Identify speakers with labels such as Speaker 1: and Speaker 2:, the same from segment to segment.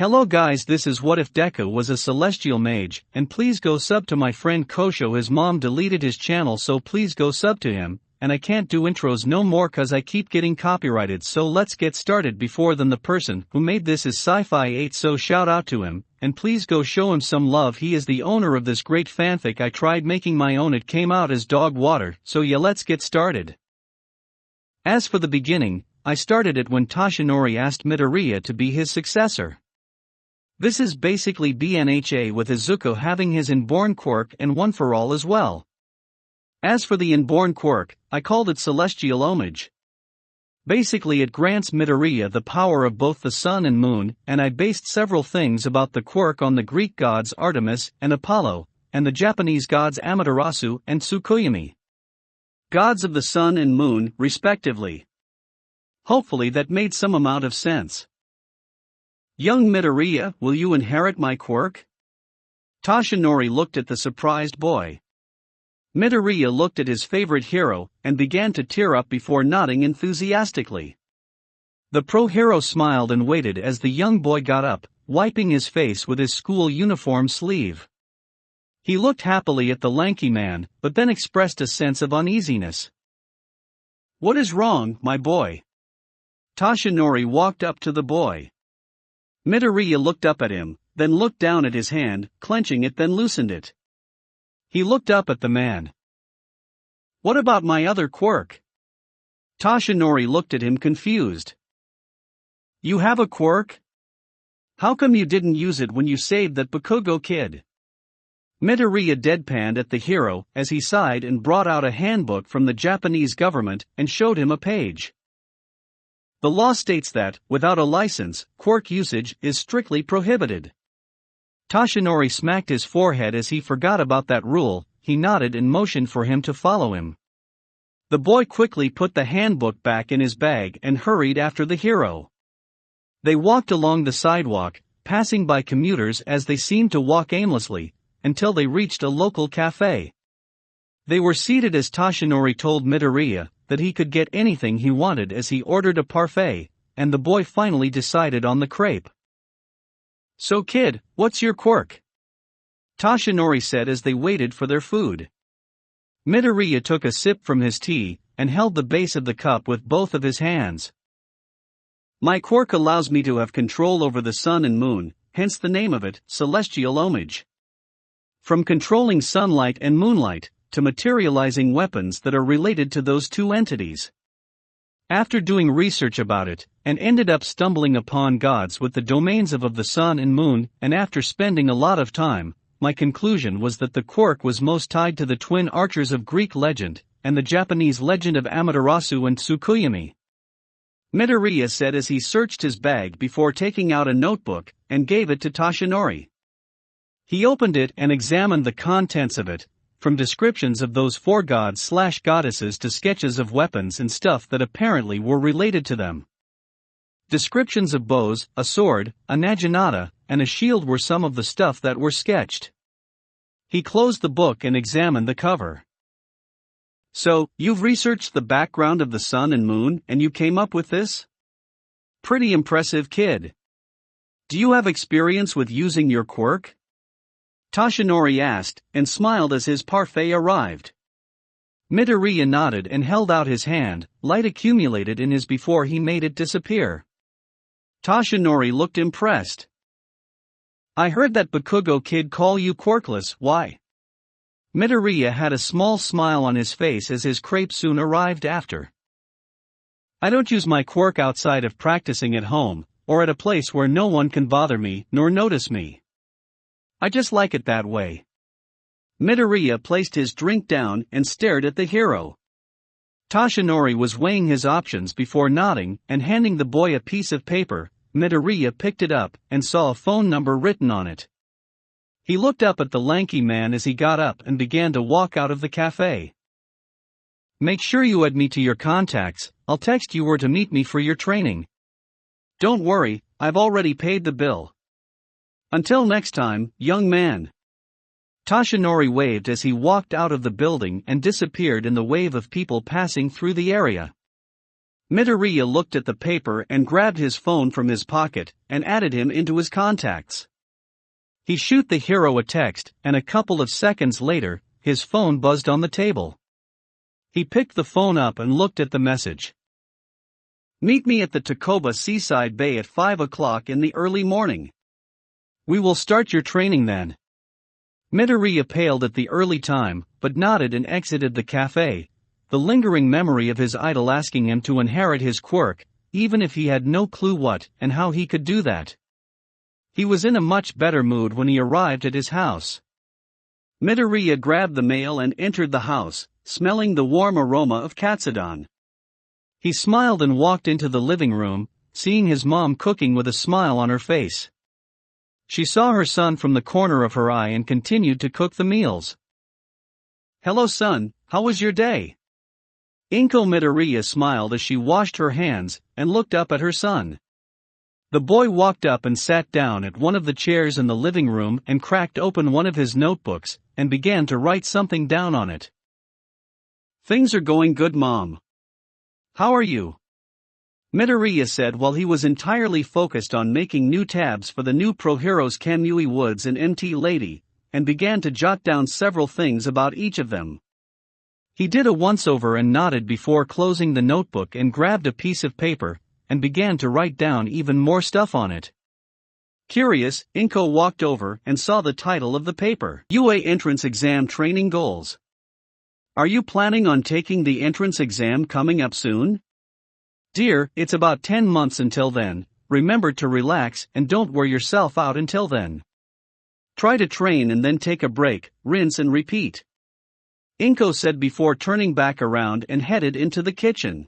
Speaker 1: Hello guys, this is What If Deku Was a Celestial Mage, and please go sub to my friend Kosho. His mom deleted his channel, so please go sub to him, and I can't do intros no more cause I keep getting copyrighted. So let's get started. Before then, the person who made this is Sci-Fi 8, so shout out to him, and please go show him some love. He is the owner of this great fanfic. I tried making my own, it came out as dog water, so yeah, let's get started. As for the beginning, I started it when Toshinori asked Midoriya to be his successor. This is basically BNHA, with Izuku having his inborn quirk and One for All as well. As for the inborn quirk, I called it Celestial Homage. Basically it grants Midoriya the power of both the sun and moon, and I based several things about the quirk on the Greek gods Artemis and Apollo, and the Japanese gods Amaterasu and Tsukuyomi. Gods of the sun and moon, respectively. Hopefully that made some amount of sense. Young Midoriya, will you inherit my quirk? Toshinori looked at the surprised boy. Midoriya looked at his favorite hero, and began to tear up before nodding enthusiastically. The pro-hero smiled and waited as the young boy got up, wiping his face with his school uniform sleeve. He looked happily at the lanky man, but then expressed a sense of uneasiness. What is wrong, my boy? Toshinori walked up to the boy. Midoriya looked up at him, then looked down at his hand, clenching it, then loosened it. He looked up at the man. What about my other quirk? Toshinori looked at him confused. You have a quirk? How come you didn't use it when you saved that Bakugo kid? Midoriya deadpanned at the hero as he sighed and brought out a handbook from the Japanese government and showed him a page. The law states that, without a license, quirk usage is strictly prohibited. Toshinori smacked his forehead as he forgot about that rule. He nodded and motioned for him to follow him. The boy quickly put the handbook back in his bag and hurried after the hero. They walked along the sidewalk, passing by commuters as they seemed to walk aimlessly, until they reached a local cafe. They were seated as Toshinori told Midoriya that he could get anything he wanted as he ordered a parfait, and the boy finally decided on the crepe. So kid, what's your quirk? Toshinori said as they waited for their food. Midoriya took a sip from his tea, and held the base of the cup with both of his hands. My quirk allows me to have control over the sun and moon, hence the name of it, Celestial Homage. From controlling sunlight and moonlight, to materializing weapons that are related to those two entities. After doing research about it, and ended up stumbling upon gods with the domains of the sun and moon, and after spending a lot of time, my conclusion was that the quirk was most tied to the twin archers of Greek legend, and the Japanese legend of Amaterasu and Tsukuyomi. Midoriya said as he searched his bag before taking out a notebook, and gave it to Toshinori. He opened it and examined the contents of it, from descriptions of those four gods/goddesses to sketches of weapons and stuff that apparently were related to them. Descriptions of bows, a sword, a naginata, and a shield were some of the stuff that were sketched. He closed the book and examined the cover. So, you've researched the background of the sun and moon, and you came up with this? Pretty impressive, kid. Do you have experience with using your quirk? Toshinori asked, and smiled as his parfait arrived. Midoriya nodded and held out his hand. Light accumulated in his before he made it disappear. Toshinori looked impressed. I heard that Bakugo kid call you quirkless, why? Midoriya had a small smile on his face as his crepe soon arrived after. I don't use my quirk outside of practicing at home, or at a place where no one can bother me nor notice me. I just like it that way. Midoriya placed his drink down and stared at the hero. Toshinori was weighing his options before nodding and handing the boy a piece of paper. Midoriya picked it up and saw a phone number written on it. He looked up at the lanky man as he got up and began to walk out of the cafe. Make sure you add me to your contacts. I'll text you where to meet me for your training. Don't worry, I've already paid the bill. Until next time, young man. Toshinori waved as he walked out of the building and disappeared in the wave of people passing through the area. Midoriya looked at the paper and grabbed his phone from his pocket and added him into his contacts. He shoot the hero a text, and a couple of seconds later, his phone buzzed on the table. He picked the phone up and looked at the message. Meet me at the Takoba Seaside Bay at 5 o'clock in the early morning. We will start your training then. Midoriya paled at the early time, but nodded and exited the cafe, the lingering memory of his idol asking him to inherit his quirk, even if he had no clue what and how he could do that. He was in a much better mood when he arrived at his house. Midoriya grabbed the mail and entered the house, smelling the warm aroma of katsudon. He smiled and walked into the living room, seeing his mom cooking with a smile on her face. She saw her son from the corner of her eye and continued to cook the meals. Hello son, how was your day? Inko Midoriya smiled as she washed her hands and looked up at her son. The boy walked up and sat down at one of the chairs in the living room and cracked open one of his notebooks and began to write something down on it. Things are going good, Mom. How are you? Midoriya said while he was entirely focused on making new tabs for the new Pro Heroes Kamui Woods and MT Lady, and began to jot down several things about each of them. He did a once-over and nodded before closing the notebook and grabbed a piece of paper, and began to write down even more stuff on it. Curious, Inko walked over and saw the title of the paper. UA Entrance Exam Training Goals. Are you planning on taking the entrance exam coming up soon? Dear, it's about 10 months until then, remember to relax and don't wear yourself out until then. Try to train and then take a break, rinse and repeat. Inko said before turning back around and headed into the kitchen.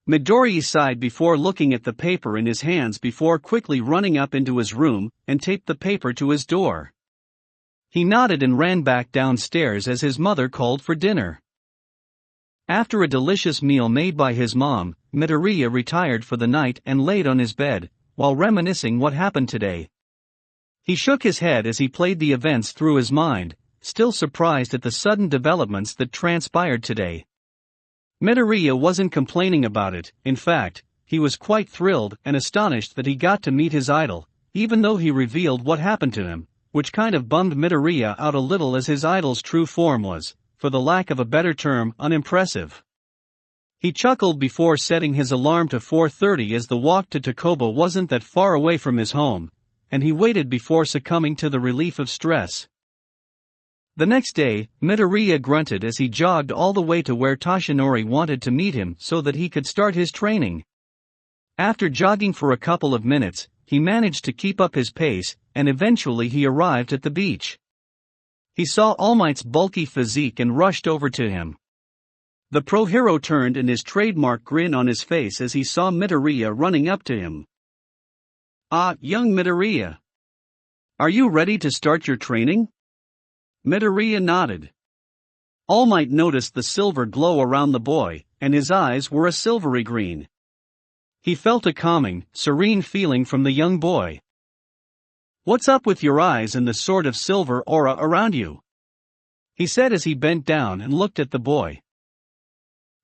Speaker 1: Midoriya sighed before looking at the paper in his hands before quickly running up into his room and taped the paper to his door. He nodded and ran back downstairs as his mother called for dinner. After a delicious meal made by his mom, Midoriya retired for the night and laid on his bed, while reminiscing what happened today. He shook his head as he played the events through his mind, still surprised at the sudden developments that transpired today. Midoriya wasn't complaining about it, in fact, he was quite thrilled and astonished that he got to meet his idol, even though he revealed what happened to him, which kind of bummed Midoriya out a little as his idol's true form was, for the lack of a better term, unimpressive. He chuckled before setting his alarm to 4:30 as the walk to Takoba wasn't that far away from his home, and he waited before succumbing to the relief of stress. The next day, Midoriya grunted as he jogged all the way to where Toshinori wanted to meet him so that he could start his training. After jogging for a couple of minutes, he managed to keep up his pace, and eventually he arrived at the beach. He saw All Might's bulky physique and rushed over to him. The pro hero turned in his trademark grin on his face as he saw Midoriya running up to him. Ah, young Midoriya. Are you ready to start your training? Midoriya nodded. All Might noticed the silver glow around the boy, and his eyes were a silvery green. He felt a calming, serene feeling from the young boy. What's up with your eyes and the sort of silver aura around you? He said as he bent down and looked at the boy.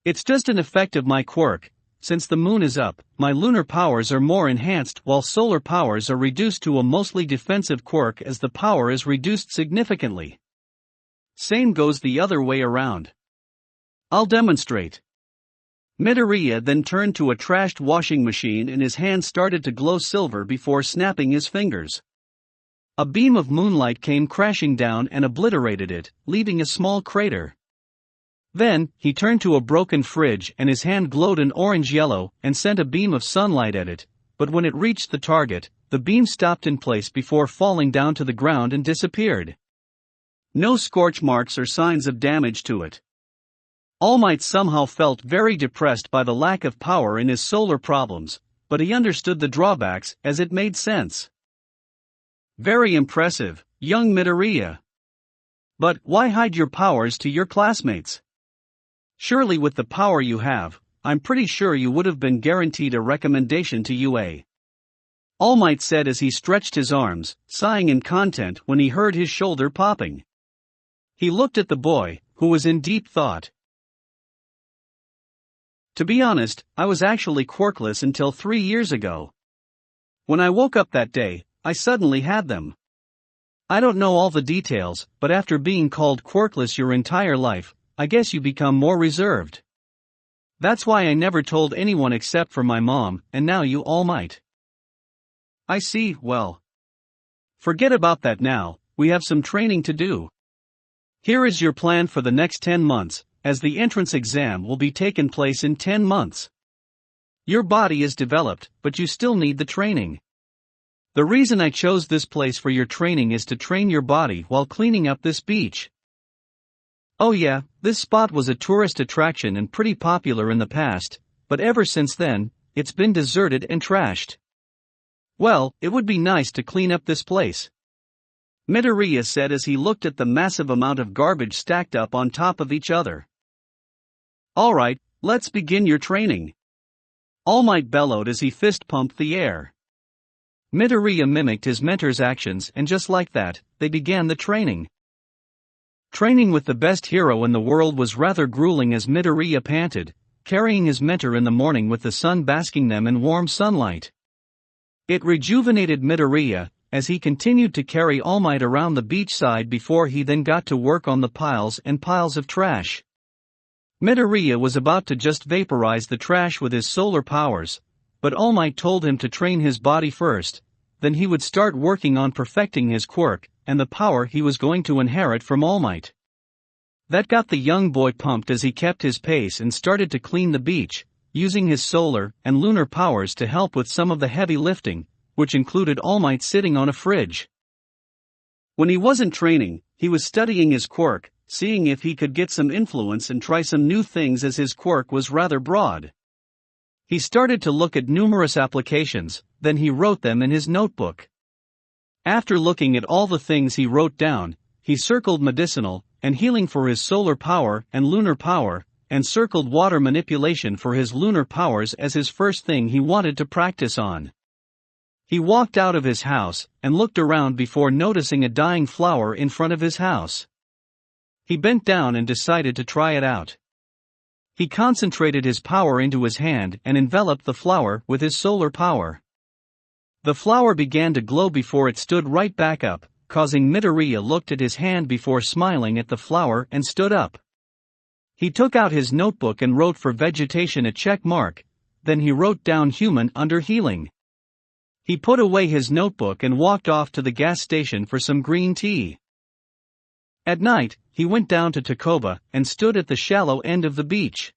Speaker 1: It's just an effect of my quirk. Since the moon is up, my lunar powers are more enhanced while solar powers are reduced to a mostly defensive quirk as the power is reduced significantly. Same goes the other way around. I'll demonstrate. Midoriya then turned to a trashed washing machine and his hand started to glow silver before snapping his fingers. A beam of moonlight came crashing down and obliterated it, leaving a small crater. Then, he turned to a broken fridge and his hand glowed an orange-yellow and sent a beam of sunlight at it, but when it reached the target, the beam stopped in place before falling down to the ground and disappeared. No scorch marks or signs of damage to it. All Might somehow felt very depressed by the lack of power in his solar problems, but he understood the drawbacks as it made sense. Very impressive, young Midoriya. But why hide your powers to your classmates? Surely with the power you have, I'm pretty sure you would have been guaranteed a recommendation to UA. All Might said as he stretched his arms, sighing in content when he heard his shoulder popping. He looked at the boy, who was in deep thought. To be honest, I was actually quirkless until 3 years ago. When I woke up that day, I suddenly had them. I don't know all the details, but after being called quirkless your entire life, I guess you become more reserved. That's why I never told anyone except for my mom, and now you all might. I see, well. Forget about that now, we have some training to do. Here is your plan for the next 10 months, as the entrance exam will be taking place in 10 months. Your body is developed, but you still need the training. The reason I chose this place for your training is to train your body while cleaning up this beach. Oh yeah, this spot was a tourist attraction and pretty popular in the past, but ever since then, it's been deserted and trashed. Well, it would be nice to clean up this place, Midoriya said as he looked at the massive amount of garbage stacked up on top of each other. Alright, let's begin your training. All Might bellowed as he fist-pumped the air. Midoriya mimicked his mentor's actions and just like that, they began the training. Training with the best hero in the world was rather grueling as Midoriya panted, carrying his mentor in the morning with the sun basking them in warm sunlight. It rejuvenated Midoriya, as he continued to carry All Might around the beachside before he then got to work on the piles and piles of trash. Midoriya was about to just vaporize the trash with his solar powers, but All Might told him to train his body first, then he would start working on perfecting his quirk, and the power he was going to inherit from All Might. That got the young boy pumped as he kept his pace and started to clean the beach, using his solar and lunar powers to help with some of the heavy lifting, which included All Might sitting on a fridge. When he wasn't training, he was studying his quirk, seeing if he could get some influence and try some new things as his quirk was rather broad. He started to look at numerous applications, then he wrote them in his notebook. After looking at all the things he wrote down, he circled medicinal and healing for his solar power and lunar power, and circled water manipulation for his lunar powers as his first thing he wanted to practice on. He walked out of his house and looked around before noticing a dying flower in front of his house. He bent down and decided to try it out. He concentrated his power into his hand and enveloped the flower with his solar power. The flower began to glow before it stood right back up, causing Midoriya looked at his hand before smiling at the flower and stood up. He took out his notebook and wrote for vegetation a check mark, then he wrote down human under healing. He put away his notebook and walked off to the gas station for some green tea. At night, he went down to Takoba and stood at the shallow end of the beach.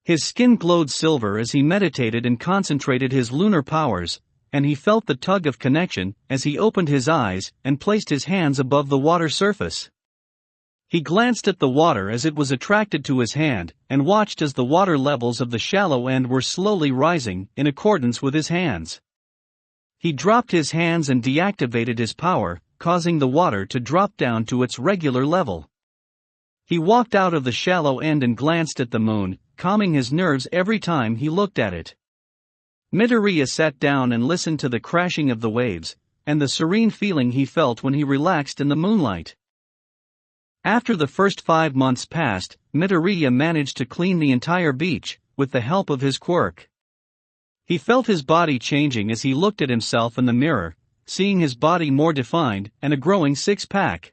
Speaker 1: His skin glowed silver as he meditated and concentrated his lunar powers, and he felt the tug of connection as he opened his eyes and placed his hands above the water surface. He glanced at the water as it was attracted to his hand, and watched as the water levels of the shallow end were slowly rising in accordance with his hands. He dropped his hands and deactivated his power, causing the water to drop down to its regular level. He walked out of the shallow end and glanced at the moon, calming his nerves every time he looked at it. Midoriya sat down and listened to the crashing of the waves, and the serene feeling he felt when he relaxed in the moonlight. After the first 5 months passed, Midoriya managed to clean the entire beach, with the help of his quirk. He felt his body changing as he looked at himself in the mirror, seeing his body more defined and a growing six-pack.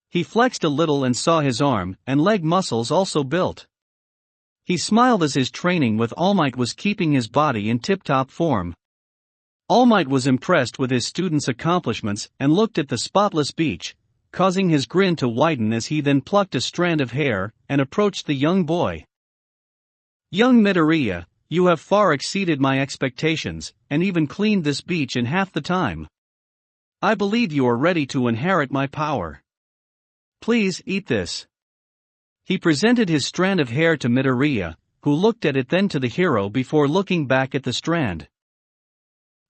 Speaker 1: He flexed a little and saw his arm and leg muscles also built. He smiled as his training with All Might was keeping his body in tip-top form. All Might was impressed with his student's accomplishments and looked at the spotless beach, causing his grin to widen as he then plucked a strand of hair and approached the young boy. Young Midoriya, you have far exceeded my expectations, and even cleaned this beach in half the time. I believe you are ready to inherit my power. Please eat this. He presented his strand of hair to Midoriya, who looked at it then to the hero before looking back at the strand.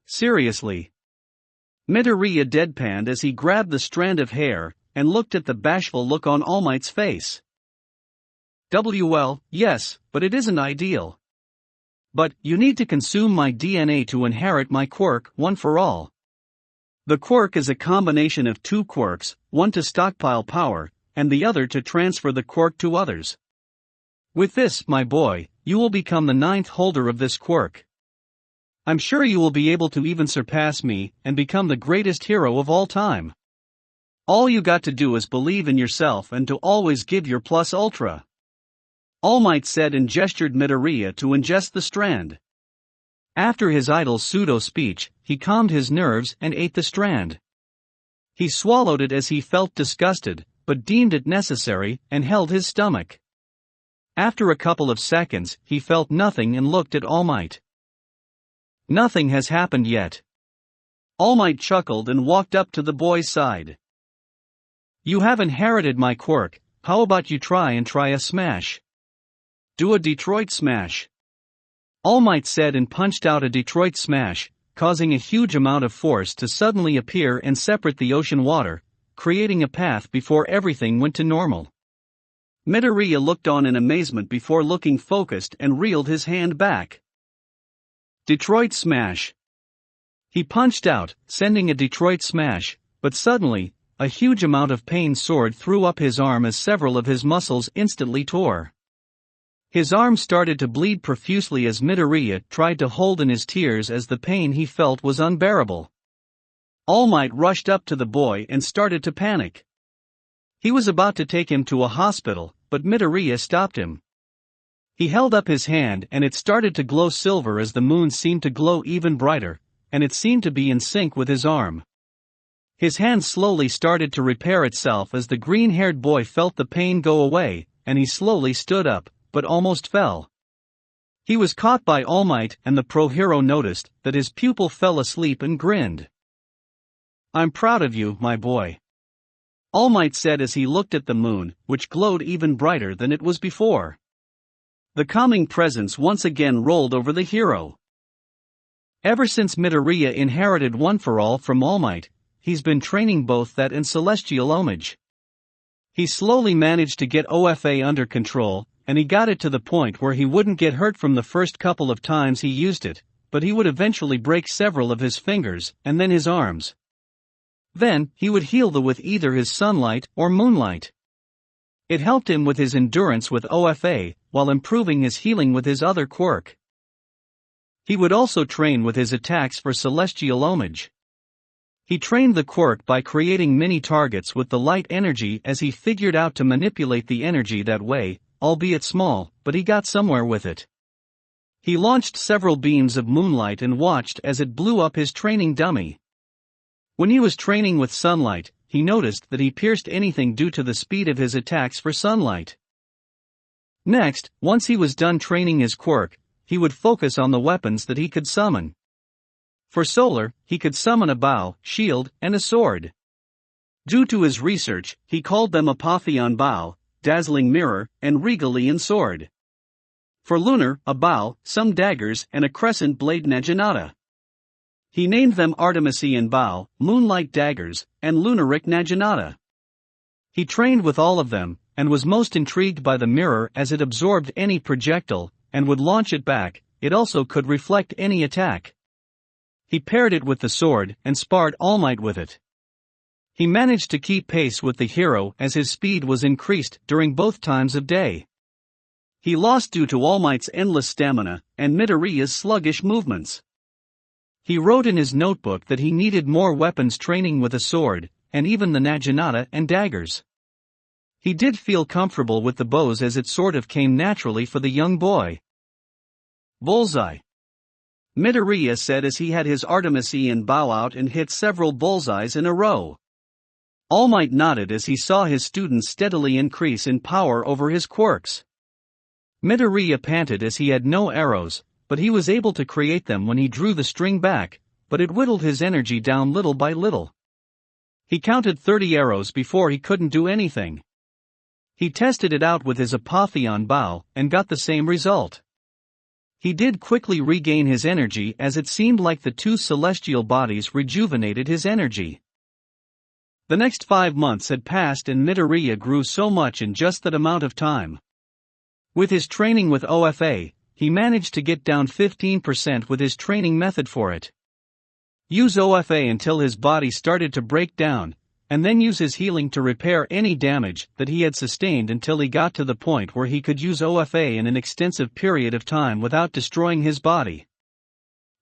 Speaker 1: Seriously? Midoriya deadpanned as he grabbed the strand of hair and looked at the bashful look on All Might's face. Well, yes, but it isn't ideal. But, you need to consume my DNA to inherit my quirk, one for all. The quirk is a combination of 2 quirks, one to stockpile power, and the other to transfer the quirk to others. With this, my boy, you will become the 9th holder of this quirk. I'm sure you will be able to even surpass me and become the greatest hero of all time. All you got to do is believe in yourself and to always give your plus ultra. All Might said and gestured Midoriya to ingest the strand. After his idol's pseudo-speech, he calmed his nerves and ate the strand. He swallowed it as he felt disgusted, but deemed it necessary, and held his stomach. After a couple of seconds, he felt nothing and looked at All Might. Nothing has happened yet. All Might chuckled and walked up to the boy's side. You have inherited my quirk, how about you try a smash? Do a Detroit smash. All Might said and punched out a Detroit smash, causing a huge amount of force to suddenly appear and separate the ocean water, creating a path before everything went to normal. Midoriya looked on in amazement before looking focused and reeled his hand back. Detroit smash. He punched out, sending a Detroit smash, but suddenly, a huge amount of pain soared through up his arm as several of his muscles instantly tore. His arm started to bleed profusely as Midoriya tried to hold in his tears as the pain he felt was unbearable. All Might rushed up to the boy and started to panic. He was about to take him to a hospital, but Midoriya stopped him. He held up his hand and it started to glow silver as the moon seemed to glow even brighter, and it seemed to be in sync with his arm. His hand slowly started to repair itself as the green-haired boy felt the pain go away, and he slowly stood up, but almost fell. He was caught by All Might and the pro hero noticed that his pupil fell asleep and grinned. I'm proud of you, my boy. All Might said as he looked at the moon, which glowed even brighter than it was before. The calming presence once again rolled over the hero. Ever since Midoriya inherited One for All from All Might, he's been training both that and celestial homage. He slowly managed to get OFA under control, and he got it to the point where he wouldn't get hurt from the first couple of times he used it, but he would eventually break several of his fingers, and then his arms. Then, he would heal with either his sunlight or moonlight. It helped him with his endurance with OFA, while improving his healing with his other quirk. He would also train with his attacks for celestial homage. He trained the quirk by creating mini targets with the light energy as he figured out to manipulate the energy that way, albeit small, but he got somewhere with it. He launched several beams of moonlight and watched as it blew up his training dummy. When he was training with sunlight, he noticed that he pierced anything due to the speed of his attacks for sunlight. Next, once he was done training his quirk, he would focus on the weapons that he could summon. For solar, he could summon a bow, shield, and a sword. Due to his research, he called them Apotheon Bow, Dazzling Mirror, and Regalian Sword. For lunar, a bow, some daggers, and a crescent blade Naginata. He named them Artemisian Bow, Moonlight Daggers, and Lunaric Naginata. He trained with all of them, and was most intrigued by the mirror as it absorbed any projectile, and would launch it back. It also could reflect any attack. He paired it with the sword, and sparred All Might with it. He managed to keep pace with the hero as his speed was increased during both times of day. He lost due to All Might's endless stamina, and Midoriya's sluggish movements. He wrote in his notebook that he needed more weapons training with a sword, and even the Naginata and daggers. He did feel comfortable with the bows as it sort of came naturally for the young boy. Bullseye. Midoriya said as he had his Artemisian bow out and hit several bullseyes in a row. All Might nodded as he saw his student steadily increase in power over his quirks. Midoriya panted as he had no arrows, but he was able to create them when he drew the string back, but it whittled his energy down little by little. He counted 30 arrows before he couldn't do anything. He tested it out with his Apotheon bow, and got the same result. He did quickly regain his energy as it seemed like the two celestial bodies rejuvenated his energy. The next 5 months had passed and Midoriya grew so much in just that amount of time. With his training with OFA, he managed to get down 15% with his training method for it. Use OFA until his body started to break down, and then use his healing to repair any damage that he had sustained until he got to the point where he could use OFA in an extensive period of time without destroying his body.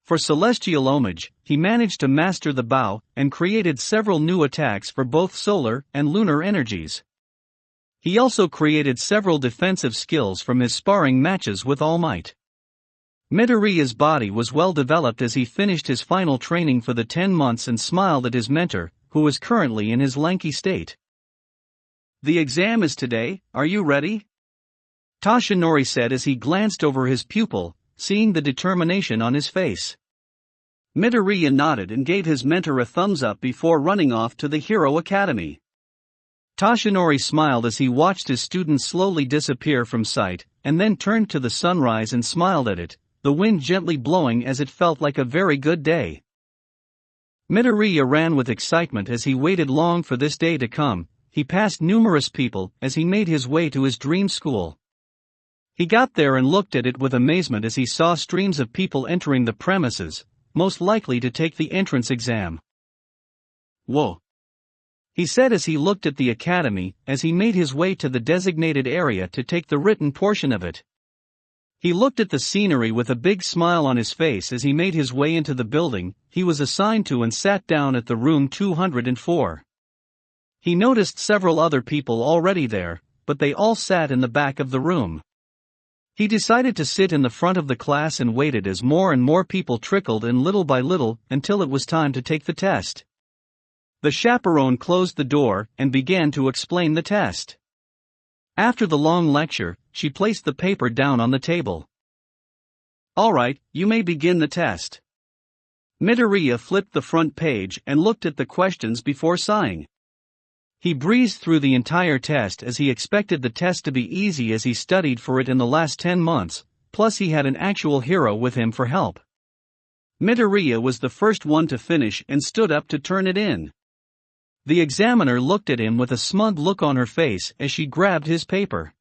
Speaker 1: For Celestial Homage, he managed to master the bow and created several new attacks for both solar and lunar energies. He also created several defensive skills from his sparring matches with All Might. Midoriya's body was well developed as he finished his final training for the 10 months and smiled at his mentor, who was currently in his lanky state. "The exam is today, are you ready?" Toshinori said as he glanced over his pupil, seeing the determination on his face. Midoriya nodded and gave his mentor a thumbs up before running off to the Hero Academy. Toshinori smiled as he watched his student slowly disappear from sight, and then turned to the sunrise and smiled at it, the wind gently blowing as it felt like a very good day. Midoriya ran with excitement as he waited long for this day to come. He passed numerous people as he made his way to his dream school. He got there and looked at it with amazement as he saw streams of people entering the premises, most likely to take the entrance exam. "Whoa," he said as he looked at the academy as he made his way to the designated area to take the written portion of it. He looked at the scenery with a big smile on his face as he made his way into the building he was assigned to and sat down at the room 204. He noticed several other people already there, but they all sat in the back of the room. He decided to sit in the front of the class and waited as more and more people trickled in little by little until it was time to take the test. The chaperone closed the door and began to explain the test. After the long lecture, she placed the paper down on the table. "All right, you may begin the test." Midoriya flipped the front page and looked at the questions before sighing. He breezed through the entire test as he expected the test to be easy as he studied for it in the last 10 months, plus he had an actual hero with him for help. Midoriya was the first one to finish and stood up to turn it in. The examiner looked at him with a smug look on her face as she grabbed his paper.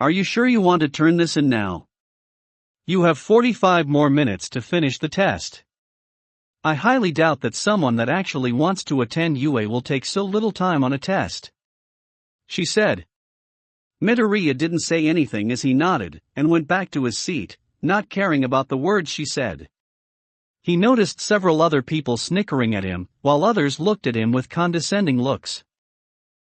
Speaker 1: "Are you sure you want to turn this in now? You have 45 more minutes to finish the test. I highly doubt that someone that actually wants to attend UA will take so little time on a test," she said. Midoriya didn't say anything as he nodded and went back to his seat, not caring about the words she said. He noticed several other people snickering at him, while others looked at him with condescending looks.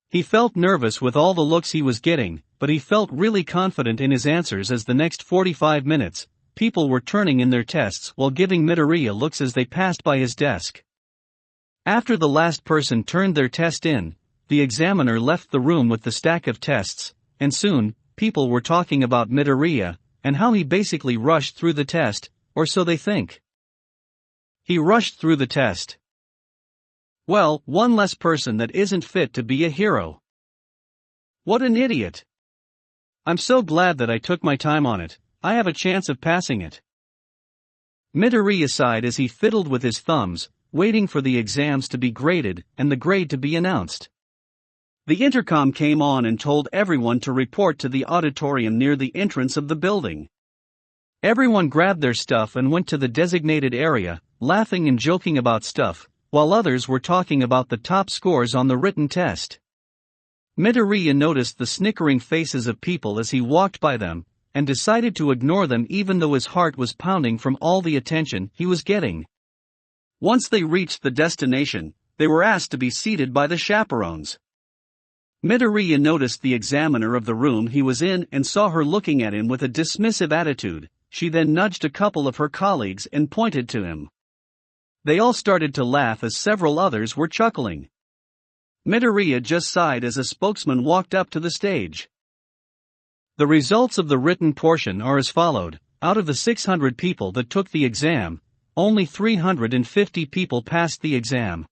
Speaker 1: He felt nervous with all the looks he was getting, but he felt really confident in his answers as the next 45 minutes, people were turning in their tests while giving Midoriya looks as they passed by his desk. After the last person turned their test in, the examiner left the room with the stack of tests, and soon, people were talking about Midoriya, and how he basically rushed through the test, or so they think. He rushed through the test. Well, one less person that isn't fit to be a hero. What an idiot. I'm so glad that I took my time on it. I have a chance of passing it. Midoriya sighed as he fiddled with his thumbs, waiting for the exams to be graded and the grade to be announced. The intercom came on and told everyone to report to the auditorium near the entrance of the building. Everyone grabbed their stuff and went to the designated area, laughing and joking about stuff, while others were talking about the top scores on the written test. Midoriya noticed the snickering faces of people as he walked by them, and decided to ignore them even though his heart was pounding from all the attention he was getting. Once they reached the destination, they were asked to be seated by the chaperones. Midoriya noticed the examiner of the room he was in and saw her looking at him with a dismissive attitude. She then nudged a couple of her colleagues and pointed to him. They all started to laugh as several others were chuckling. Midoriya just sighed as a spokesman walked up to the stage. The results of the written portion are as followed. Out of the 600 people that took the exam, only 350 people passed the exam.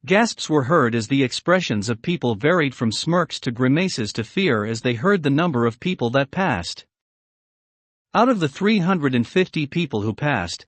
Speaker 1: Gasps were heard as the expressions of people varied from smirks to grimaces to fear as they heard the number of people that passed. Out of the 350 people who passed,